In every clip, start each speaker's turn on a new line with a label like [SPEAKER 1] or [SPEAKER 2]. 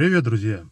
[SPEAKER 1] Привет, друзья!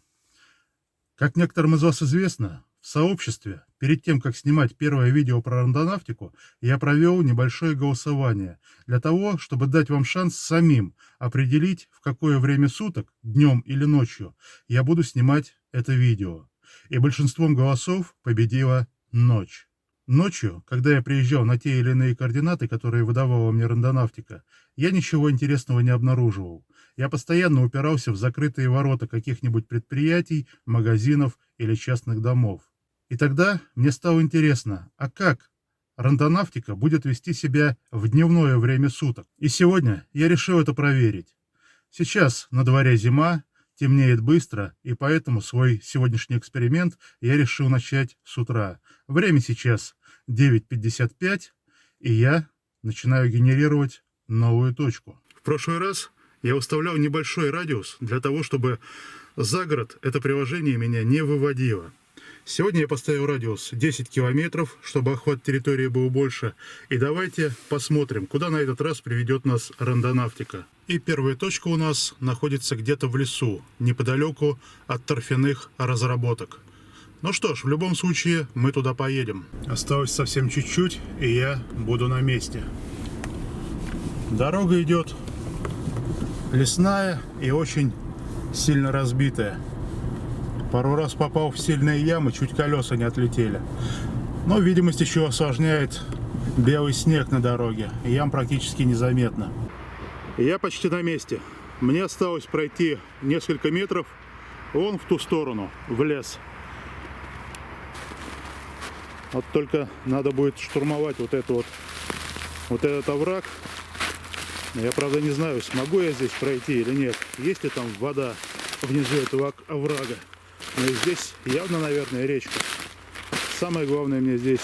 [SPEAKER 1] Как некоторым из вас известно, в сообществе, перед тем, как снимать первое видео про рандонавтику, я провел небольшое голосование для того, чтобы дать вам шанс самим определить, в какое время суток, днем или ночью, я буду снимать это видео. И большинством голосов победила ночь. Ночью, когда я приезжал на те или иные координаты, которые выдавала мне рандонавтика, я ничего интересного не обнаруживал. Я постоянно упирался в закрытые ворота каких-нибудь предприятий, магазинов или частных домов. И тогда мне стало интересно, а как рандонавтика будет вести себя в дневное время суток? И сегодня я решил это проверить. Сейчас на дворе зима, темнеет быстро, и поэтому свой сегодняшний эксперимент я решил начать с утра. Время сейчас 9:55, и я начинаю генерировать новую точку. В прошлый раз я выставлял небольшой радиус для того, чтобы за город это приложение меня не выводило. Сегодня я поставил радиус 10 километров, чтобы охват территории был больше. И давайте посмотрим, куда на этот раз приведет нас рандонавтика. И первая точка у нас находится где-то в лесу, неподалеку от торфяных разработок. Ну что ж, в любом случае мы туда поедем. Осталось совсем чуть-чуть, и я буду на месте. Дорога идет лесная и очень сильно разбитая. Пару раз попал в сильные ямы, чуть колеса не отлетели. Но видимость еще осложняет белый снег на дороге. Ям практически незаметно. Я почти на месте. Мне осталось пройти несколько метров вон в ту сторону, в лес. Вот только надо будет штурмовать вот этот овраг. Я, правда, не знаю, смогу я здесь пройти или нет. Есть ли там вода внизу этого оврага. Но и здесь явно, наверное, речка. Самое главное мне здесь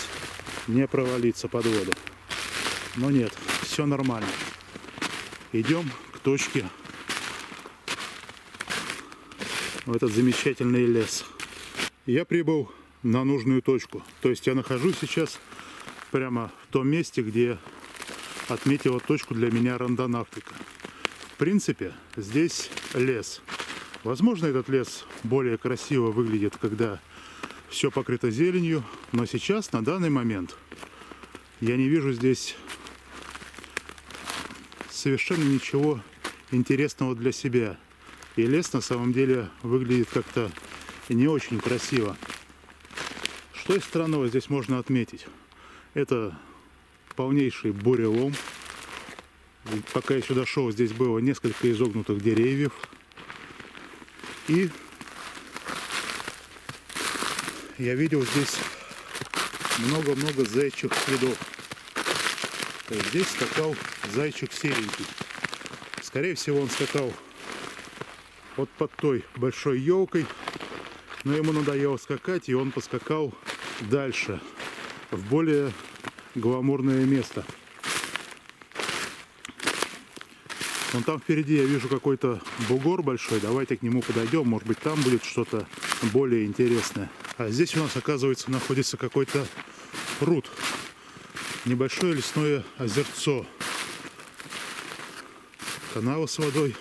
[SPEAKER 1] не провалиться под воду. Но нет, все нормально. Идем к точке в этот замечательный лес. Я прибыл на нужную точку. То есть я нахожусь сейчас прямо в том месте, где отметила точку для меня рандонавтика. В принципе, здесь лес. Возможно, этот лес более красиво выглядит, когда все покрыто зеленью, но сейчас, на данный момент, я не вижу здесь совершенно ничего интересного для себя. И лес на самом деле выглядит как-то не очень красиво. Что из странного здесь можно отметить? Это полнейший бурелом. Пока я сюда шел, здесь было несколько изогнутых деревьев. И я видел здесь много-много заячьих следов. То есть здесь скакал зайчик серенький. Скорее всего, он скакал вот под той большой елкой, но ему надоело скакать, и он поскакал дальше, в более гламурное место. Вон там впереди я вижу какой-то бугор большой. Давайте к нему подойдем. Может быть, там будет что-то более интересное. А здесь у нас, оказывается, находится какой-то пруд. Небольшое лесное озерцо. Каналы с водой.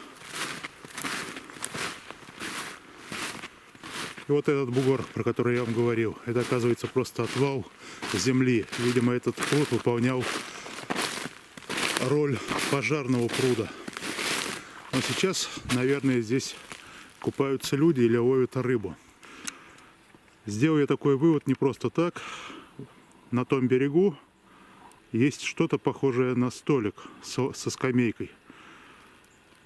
[SPEAKER 1] И вот этот бугор, про который я вам говорил, это, оказывается, просто отвал земли. Видимо, этот пруд выполнял роль пожарного пруда. Но сейчас, наверное, здесь купаются люди или ловят рыбу. Сделал я такой вывод не просто так. На том берегу есть что-то похожее на столик со скамейкой.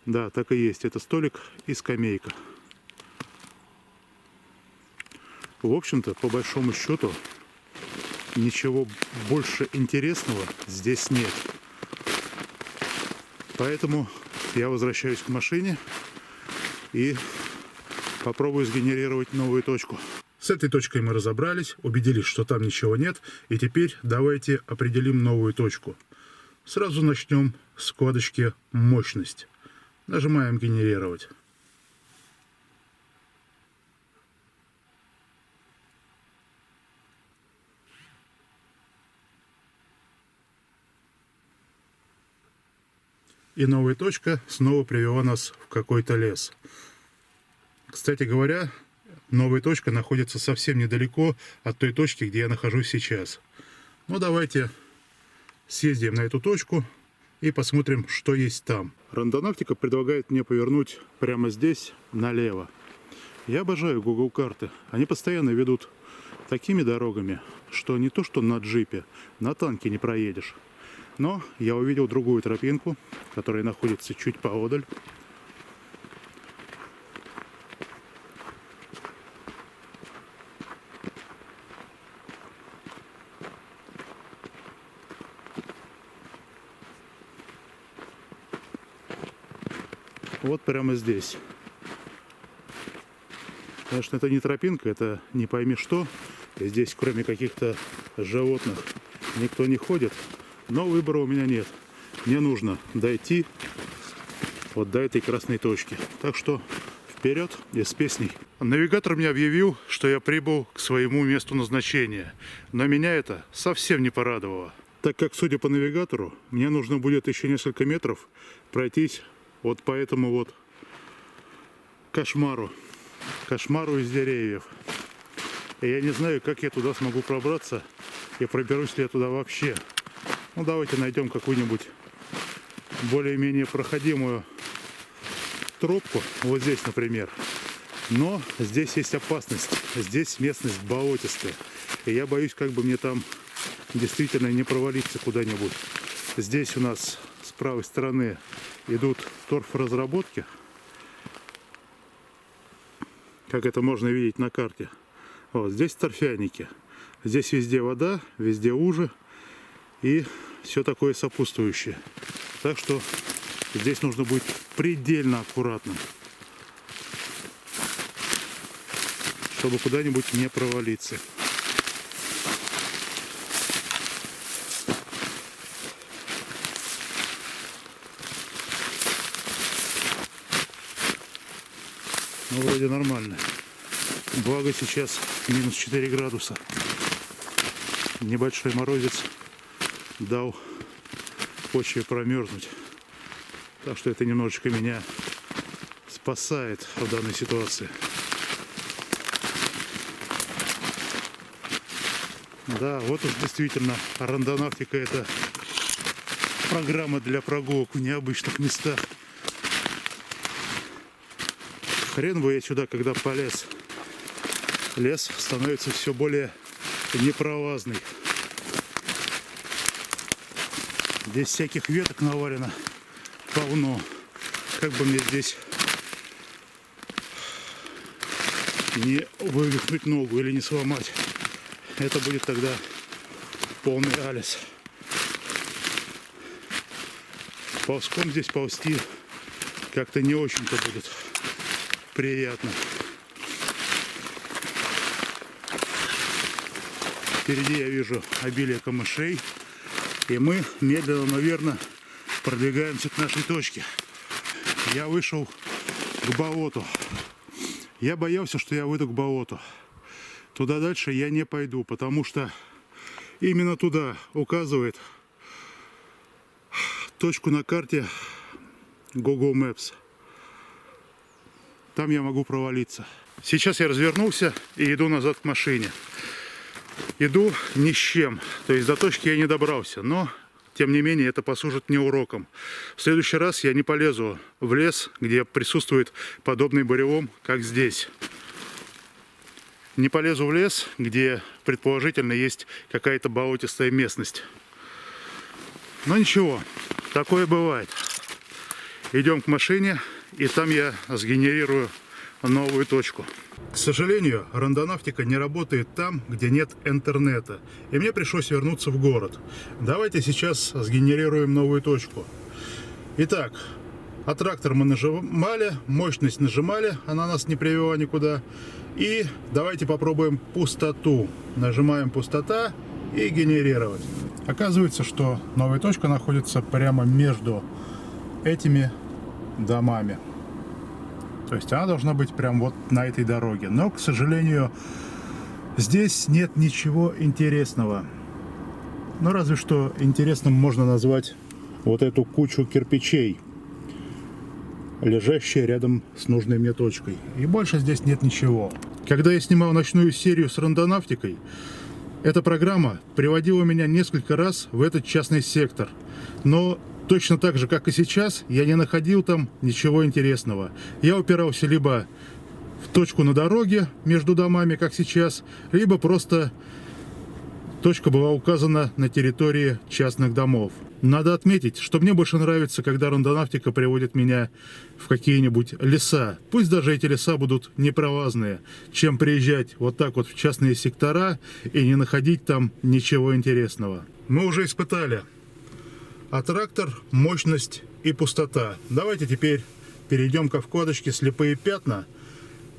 [SPEAKER 1] Да, так и есть. Это столик и скамейка. В общем-то, по большому счету, ничего больше интересного здесь нет. Поэтому я возвращаюсь к машине и попробую сгенерировать новую точку. С этой точкой мы разобрались, убедились, что там ничего нет. И теперь давайте определим новую точку. Сразу начнем с вкладочки «Мощность». Нажимаем «Генерировать». И новая точка снова привела нас в какой-то лес. Кстати говоря, новая точка находится совсем недалеко от той точки, где я нахожусь сейчас. Ну, давайте съездим на эту точку и посмотрим, что есть там. Рандонавтика предлагает мне повернуть прямо здесь налево. Я обожаю Google карты. Они постоянно ведут такими дорогами, что не то что на джипе, на танке не проедешь. Но я увидел другую тропинку, которая находится чуть поодаль. Вот прямо здесь. Конечно, это не тропинка, это не пойми что. Здесь, кроме каких-то животных, никто не ходит. Но выбора у меня нет. Мне нужно дойти вот до этой красной точки. Так что вперед и с песней. Навигатор мне объявил, что я прибыл к своему месту назначения. Но меня это совсем не порадовало. Так как, судя по навигатору, мне нужно будет еще несколько метров пройтись вот по этому вот кошмару из деревьев. И я не знаю, как я туда смогу пробраться и проберусь ли я туда вообще. Ну, давайте найдем какую-нибудь более-менее проходимую тропку. Вот здесь, например. Но здесь есть опасность. Здесь местность болотистая. И я боюсь, как бы мне там действительно не провалиться куда-нибудь. Здесь у нас с правой стороны идут торфоразработки. Как это можно видеть на карте. Вот здесь торфяники. Здесь везде вода, везде лужи и все такое сопутствующее. Так что здесь нужно быть предельно аккуратным, чтобы куда-нибудь не провалиться. Ну, вроде нормально. Благо сейчас минус 4 градуса. Небольшой морозец дал почве промерзнуть. Так что это немножечко меня спасает в данной ситуации. Да, вот уж действительно рандонавтика — это программа для прогулок в необычных местах. Хрен бы я сюда, когда полез. Лес становится все более непролазный. Здесь всяких веток навалено полно. Как бы мне здесь не вывихнуть ногу или не сломать. Это будет тогда полный алис. Ползком здесь ползти как-то не очень-то будет приятно. Впереди я вижу обилие камышей. И мы медленно, наверное, продвигаемся к нашей точке. Я вышел к болоту. Я боялся, что я выйду к болоту. Туда дальше я не пойду, потому что именно туда указывает точку на карте Google Maps. Там я могу провалиться. Сейчас я развернулся и иду назад к машине. Иду ни с чем, то есть до точки я не добрался, но тем не менее это послужит мне уроком. В следующий раз я не полезу в лес, где присутствует подобный бурелом, как здесь. Не полезу в лес, где предположительно есть какая-то болотистая местность. Но ничего, такое бывает. Идем к машине, и там я сгенерирую новую точку. К сожалению, рандонавтика не работает там, где нет интернета, и мне пришлось вернуться в город. Давайте сейчас сгенерируем новую точку. Итак, аттрактор мы нажимали, мощность нажимали, она нас не привела никуда. И давайте попробуем пустоту. Нажимаем пустота и генерировать. Оказывается, что новая точка находится прямо между этими домами. То есть она должна быть прям вот на этой дороге. Но, к сожалению, здесь нет ничего интересного. Ну, разве что интересным можно назвать вот эту кучу кирпичей. лежащая рядом с нужной мне точкой. И больше здесь нет ничего. Когда я снимал ночную серию с рандонавтикой, эта программа приводила меня несколько раз в этот частный сектор. Но точно так же, как и сейчас, я не находил там ничего интересного. Я упирался либо в точку на дороге между домами, как сейчас, либо просто точка была указана на территории частных домов. Надо отметить, что мне больше нравится, когда рандонавтика приводит меня в какие-нибудь леса. Пусть даже эти леса будут непролазные, чем приезжать вот так вот в частные сектора и не находить там ничего интересного. Мы уже испытали аттрактор, мощность и пустота. Давайте теперь перейдем ко вкладочке «Слепые пятна»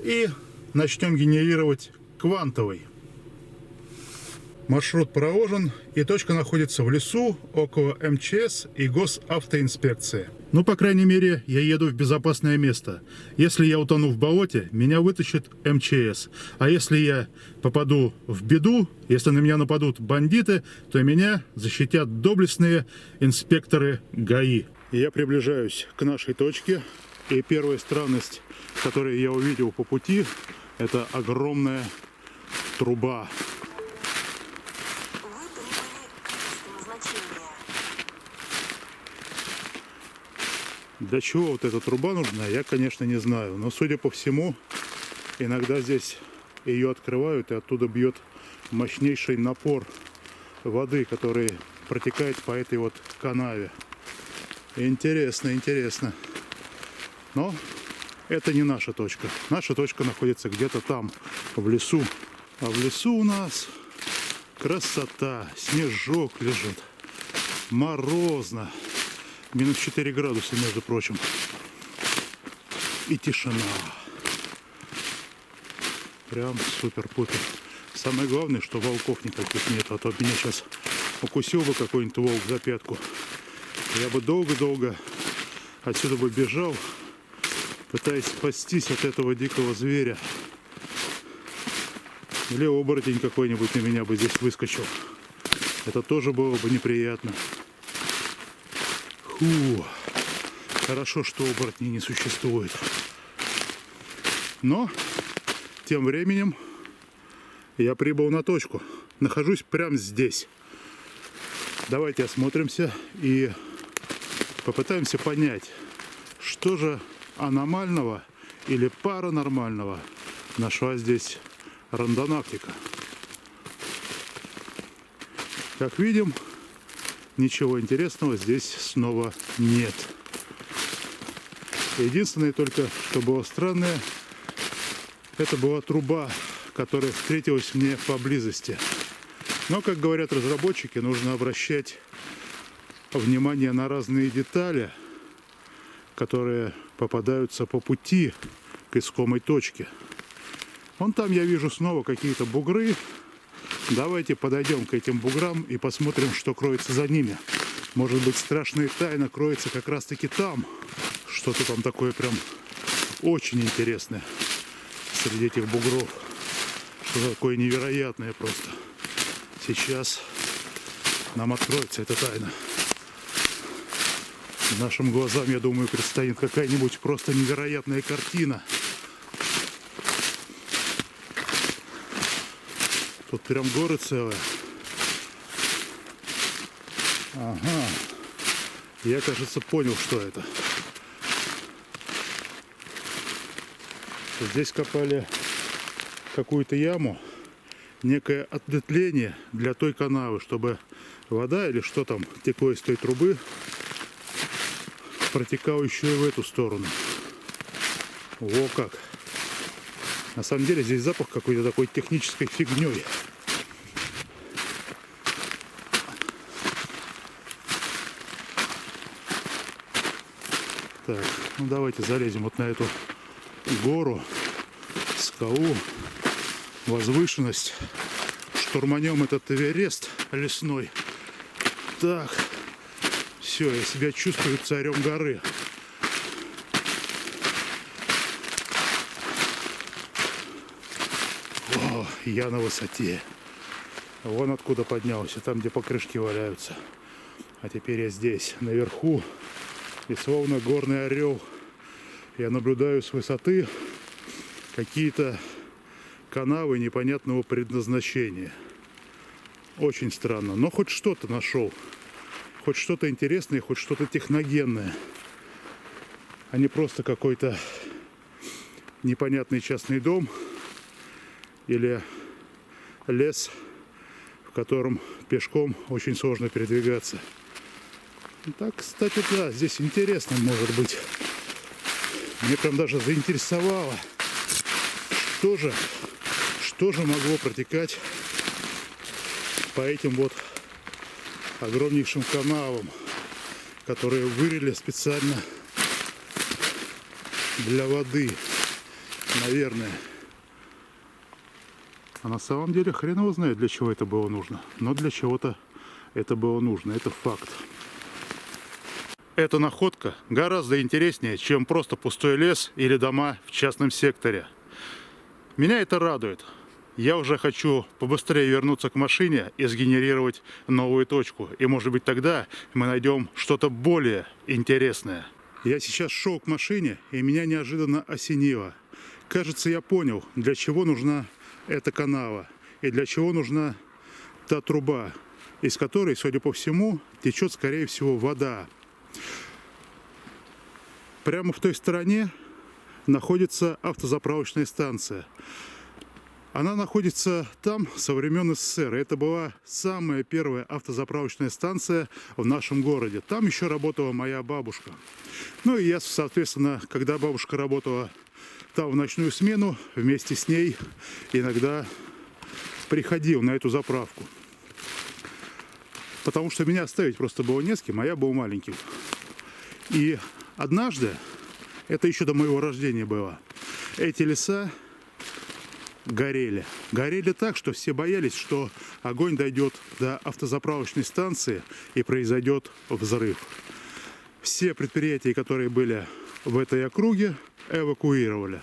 [SPEAKER 1] и начнем генерировать квантовый. Маршрут проложен, и точка находится в лесу, около МЧС и госавтоинспекции. Ну, по крайней мере, я еду в безопасное место. Если я утону в болоте, меня вытащит МЧС. А если я попаду в беду, если на меня нападут бандиты, то меня защитят доблестные инспекторы ГАИ. Я приближаюсь к нашей точке, и первая странность, которую я увидел по пути, это огромная труба. Для чего вот эта труба нужна, я, конечно, не знаю. Но, судя по всему, иногда здесь ее открывают, и оттуда бьет мощнейший напор воды, который протекает по этой вот канаве. Интересно, интересно. Но это не наша точка. Наша точка находится где-то там, в лесу. А в лесу у нас красота. Снежок лежит. Морозно. Минус 4 градуса, между прочим. И тишина. Прям супер-пупер. Самое главное, что волков никаких нет. А то меня сейчас укусил бы какой-нибудь волк за пятку. Я бы долго-долго отсюда бы бежал, пытаясь спастись от этого дикого зверя. Или оборотень какой-нибудь на меня бы здесь выскочил. Это тоже было бы неприятно. Хорошо, что оборотней не существует. Но тем временем я прибыл на точку. Нахожусь прямо здесь. Давайте осмотримся и попытаемся понять, что же аномального или паранормального нашла здесь рандонавтика. Как видим, ничего интересного здесь снова нет. Единственное только, что было странное, это была труба, которая встретилась мне поблизости. Но, как говорят разработчики, нужно обращать внимание на разные детали, которые попадаются по пути к искомой точке. Вон там я вижу снова какие-то бугры. Давайте подойдем к этим буграм и посмотрим, что кроется за ними. Может быть, страшная тайна кроется как раз-таки там. Что-то там такое прям очень интересное среди этих бугров. Что такое невероятное просто. Сейчас нам откроется эта тайна. Нашим глазам, я думаю, предстоит какая-нибудь просто невероятная картина. Тут прям горы целые. Ага. Я, кажется, понял, что это. Здесь копали какую-то яму, некое ответвление для той канавы, чтобы вода или что там текло из той трубы протекало еще и в эту сторону. Во как! На самом деле здесь запах какой-то такой технической фигней. Так, ну давайте залезем вот на эту гору, скалу, возвышенность. Штурманем этот Эверест лесной. Так, все, я себя чувствую царем горы. О, я на высоте. Вон откуда поднялся, там, где покрышки валяются. А теперь я здесь, наверху. И словно горный орел Я наблюдаю с высоты какие-то канавы непонятного предназначения. Очень странно. Но хоть что-то нашел. Хоть что-то интересное, хоть что-то техногенное. А не просто какой-то непонятный частный дом или лес, в котором пешком очень сложно передвигаться. Так, кстати, да, здесь интересно может быть. Мне прям даже заинтересовало, что же могло протекать по этим вот огромнейшим канавам, которые вырыли специально для воды, наверное. А на самом деле хрен его знает, для чего это было нужно. Но для чего-то это было нужно, это факт. Эта находка гораздо интереснее, чем просто пустой лес или дома в частном секторе. Меня это радует. Я уже хочу побыстрее вернуться к машине и сгенерировать новую точку. И может быть тогда мы найдем что-то более интересное. Я сейчас шел к машине, и меня неожиданно осенило. Кажется, я понял, для чего нужна эта канава и для чего нужна та труба, из которой, судя по всему, течет, скорее всего, вода. Прямо в той стороне находится автозаправочная станция. Она находится там со времен СССР. Это была самая первая автозаправочная станция в нашем городе. Там еще работала моя бабушка. Ну и я, соответственно, когда бабушка работала там в ночную смену, вместе с ней иногда приходил на эту заправку. Потому что меня оставить просто было не с кем, а я был маленьким. И однажды, это еще до моего рождения было, эти леса горели. Горели так, что все боялись, что огонь дойдет до автозаправочной станции и произойдет взрыв. Все предприятия, которые были в этой округе, эвакуировали,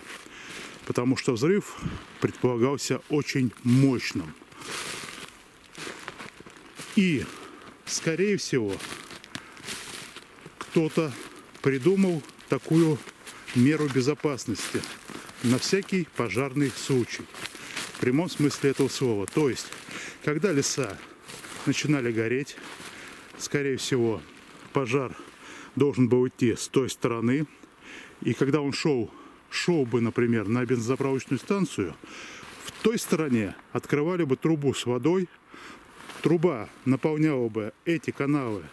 [SPEAKER 1] потому что взрыв предполагался очень мощным. И, скорее всего, кто-то придумал такую меру безопасности на всякий пожарный случай. В прямом смысле этого слова. То есть, когда леса начинали гореть, скорее всего, пожар должен был идти с той стороны. И когда он шел бы, например, на бензозаправочную станцию, в той стороне открывали бы трубу с водой. Труба наполняла бы эти каналы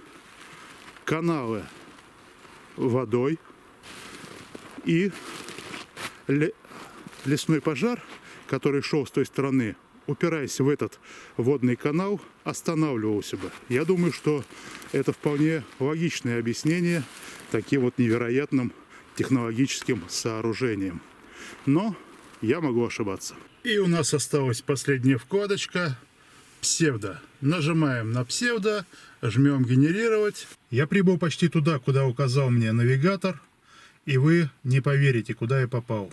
[SPEAKER 1] водой, и лесной пожар, который шел с той стороны, упираясь в этот водный канал, останавливался бы. Я думаю, что это вполне логичное объяснение таким вот невероятным технологическим сооружением. Но я могу ошибаться. И у нас осталась последняя вкладочка. Псевдо. Нажимаем на псевдо, жмем генерировать. Я прибыл почти туда, куда указал мне навигатор, и вы не поверите, куда я попал.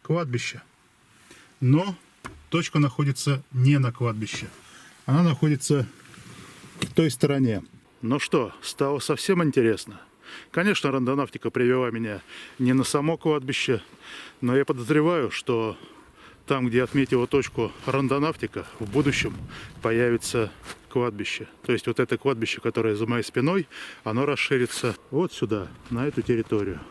[SPEAKER 1] Кладбище. Но точка находится не на кладбище. Она находится в той стороне. Ну что, стало совсем интересно. Конечно, рандонавтика привела меня не на само кладбище, но я подозреваю, что там, где отметила точку рандонавтика, в будущем появится кладбище. То есть вот это кладбище, которое за моей спиной, оно расширится вот сюда, на эту территорию.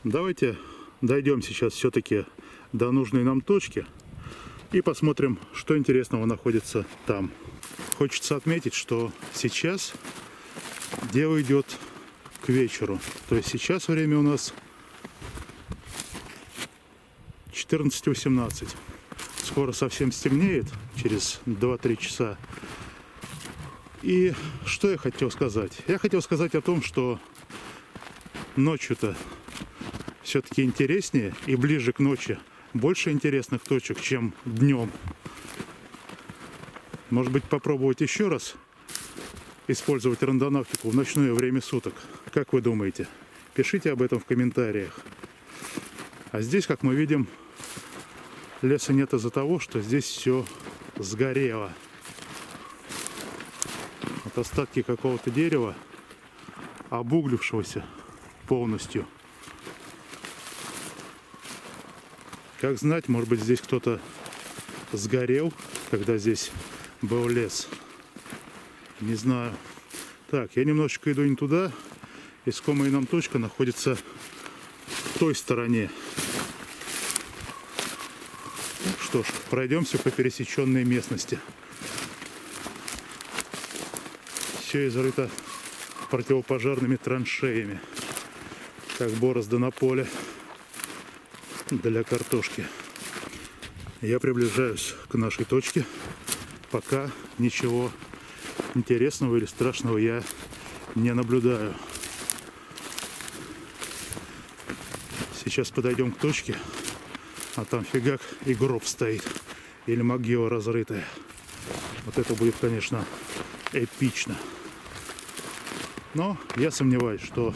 [SPEAKER 1] Давайте дойдем сейчас все-таки до нужной нам точки и посмотрим, что интересного находится там. Хочется отметить, что сейчас дело идет к вечеру. То есть сейчас время у нас 14:18. Скоро совсем стемнеет, через 2-3 часа. И что я хотел сказать? Я хотел сказать о том, что ночью-то все-таки интереснее, и ближе к ночи больше интересных точек, чем днем. Может быть, попробовать еще раз использовать рандонавтику в ночное время суток? Как вы думаете? Пишите об этом в комментариях. А здесь, как мы видим, леса нет из-за того, что здесь все сгорело. Вот остатки какого-то дерева, обуглившегося полностью. Как знать, может быть, здесь кто-то сгорел, когда здесь был лес. Не знаю. Так, я немножечко иду не туда. Искомая нам точка находится в той стороне. Ну, что ж, пройдемся по пересеченной местности. Все изрыто противопожарными траншеями, как борозды на поле для картошки. Я приближаюсь к нашей точке, пока ничего интересного или страшного я не наблюдаю. Сейчас подойдем к точке, а там фигак и гроб стоит, или могила разрытая. Вот это будет, конечно, эпично. Но я сомневаюсь, что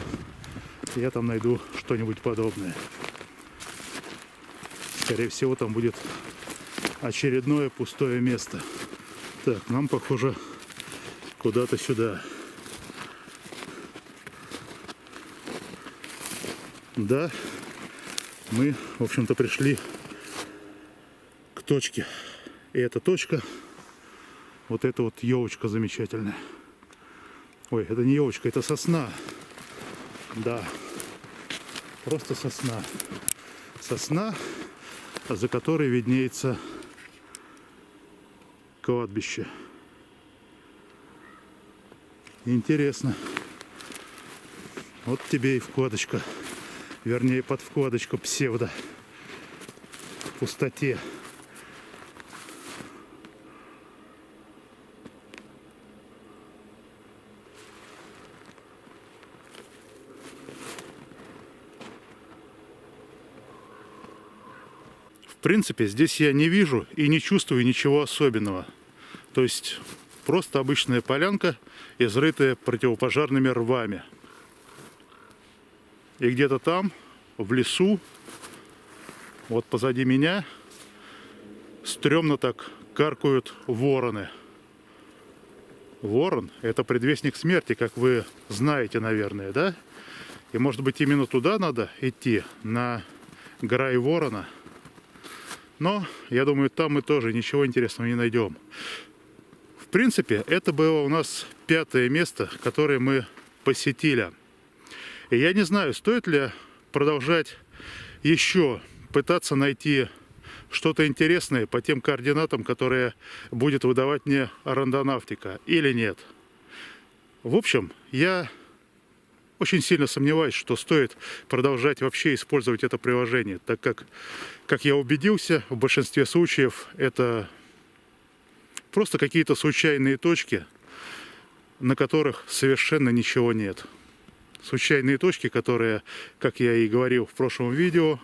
[SPEAKER 1] я там найду что-нибудь подобное. Скорее всего, там будет очередное пустое место. Так, нам, похоже, куда-то сюда. Да, мы, в общем-то, пришли к точке. И эта точка, вот эта вот елочка замечательная. Ой, это не елочка, это сосна. Да, просто сосна. Сосна, за которой виднеется кладбище. Интересно. Вот тебе и вкладочка. Вернее, под вкладочку псевдо. В пустоте. В принципе, здесь я не вижу и не чувствую ничего особенного. То есть просто обычная полянка, изрытая противопожарными рвами. И где-то там, в лесу, вот позади меня, стрёмно так каркают вороны. Ворон – это предвестник смерти, как вы знаете, наверное, да? И, может быть, именно туда надо идти, на грай ворона. Но, я думаю, там мы тоже ничего интересного не найдем. В принципе, это было у нас 5-е место, которое мы посетили. И я не знаю, стоит ли продолжать еще пытаться найти что-то интересное по тем координатам, которые будет выдавать мне рандонавтика, или нет. В общем, я очень сильно сомневаюсь, что стоит продолжать вообще использовать это приложение, так как я убедился, в большинстве случаев это просто какие-то случайные точки, на которых совершенно ничего нет. Случайные точки, которые, как я и говорил в прошлом видео,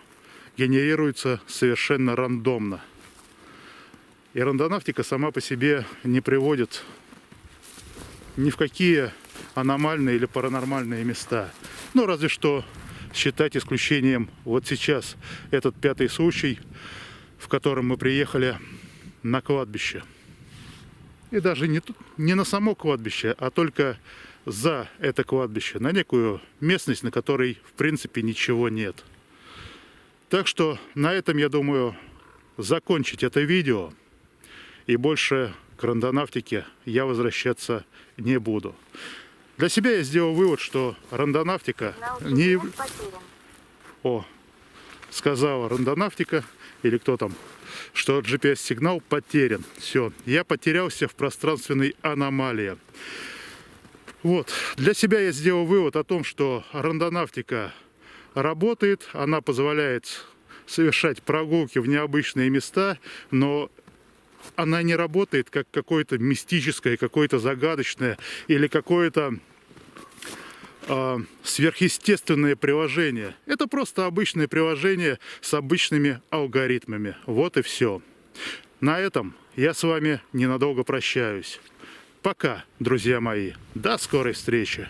[SPEAKER 1] генерируются совершенно рандомно. И рандонавтика сама по себе не приводит ни в какие аномальные или паранормальные места. Ну, разве что считать исключением вот сейчас этот 5-й случай, в котором мы приехали на кладбище. И даже не на само кладбище, а только за это кладбище, на некую местность, на которой, в принципе, ничего нет. Так что на этом, я думаю, закончить это видео. И больше к рандонавтике я возвращаться не буду. Для себя я сделал вывод, что рандонавтика не... О, сказала рандонавтика, или кто там, что GPS-сигнал потерян. Все, я потерялся в пространственной аномалии. Вот, для себя я сделал вывод о том, что рандонавтика работает, она позволяет совершать прогулки в необычные места, но она не работает как какое-то мистическое, какое-то загадочное или какое-то сверхъестественное приложение. Это просто обычное приложение с обычными алгоритмами. Вот и все. На этом я с вами ненадолго прощаюсь. Пока, друзья мои. До скорой встречи.